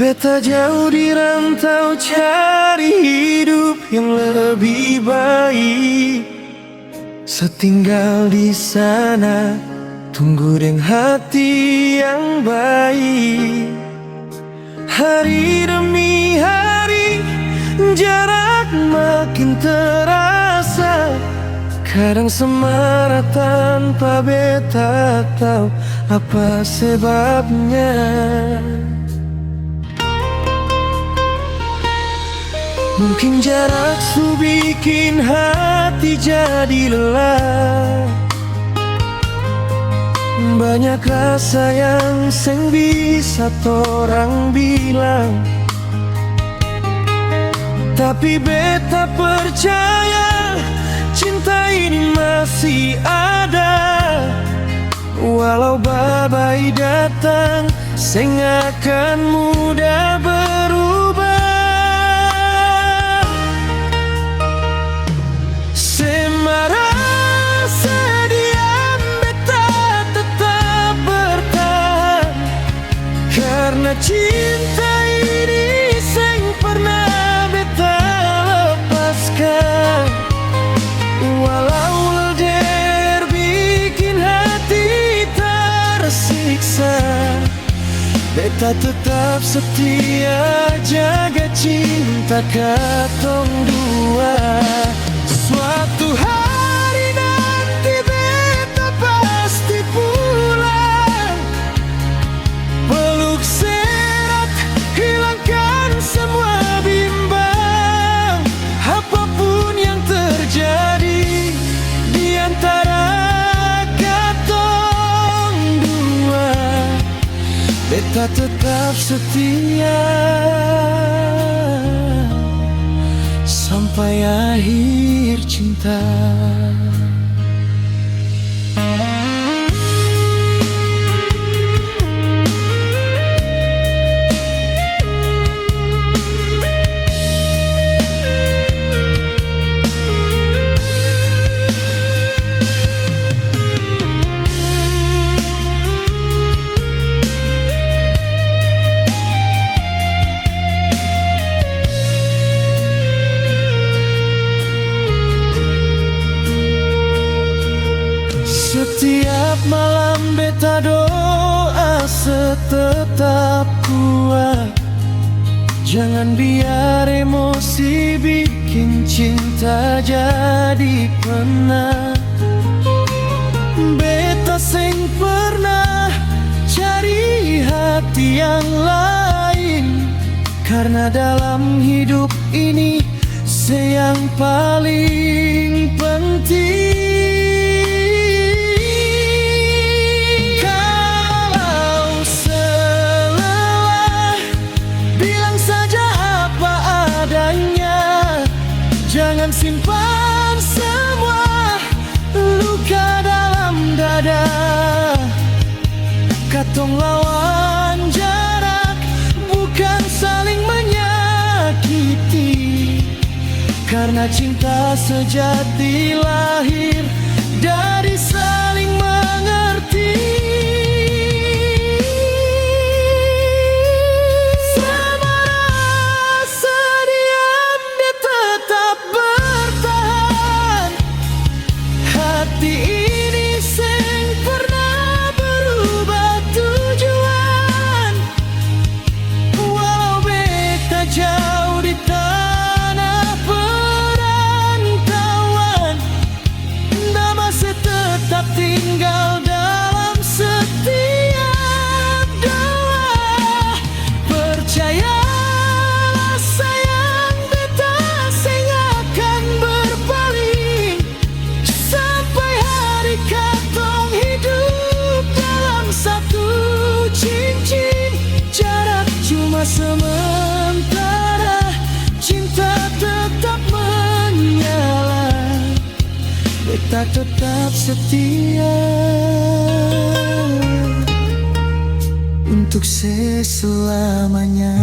Beta jauh di rantau cari hidup yang lebih baik. Setinggal di sana tunggu dengan hati yang baik. Hari demi hari jarak makin terasa. Kadang semarat tanpa beta tahu apa sebabnya. Mungkin jarak su bikin hati jadi lelah. Banyak rasa yang seng bisa orang bilang, tapi beta percaya cinta ini masih ada. Walau badai datang, seng akan mudah berubah. Karena cinta ini seng pernah beta lepaskan. Walau leder bikin hati tersiksa, beta tetap setia jaga cinta katong dua. Suatu hari nanti beta pasti pulang, peluk serat, hilangkan semua bimbang. Apapun yang terjadi di antara katong dua, beta tetap setia sampai akhir cinta. Setiap malam beta doa setetap kuat. Jangan biar emosi bikin cinta jadi penat. Beta seng pernah cari hati yang lain, karena dalam hidup ini yang paling penting. Jangan simpan semua luka dalam dada. Katong lawan jarak, bukan saling menyakiti. Karena cinta sejati lahir dari saling mengerti. Hati ini seng pernah berubah tujuan. Walau beta jauh di tanah perantauan, nama setelah cuma sementara, cinta tetap menyala, beta tetap setia untuk selamanya.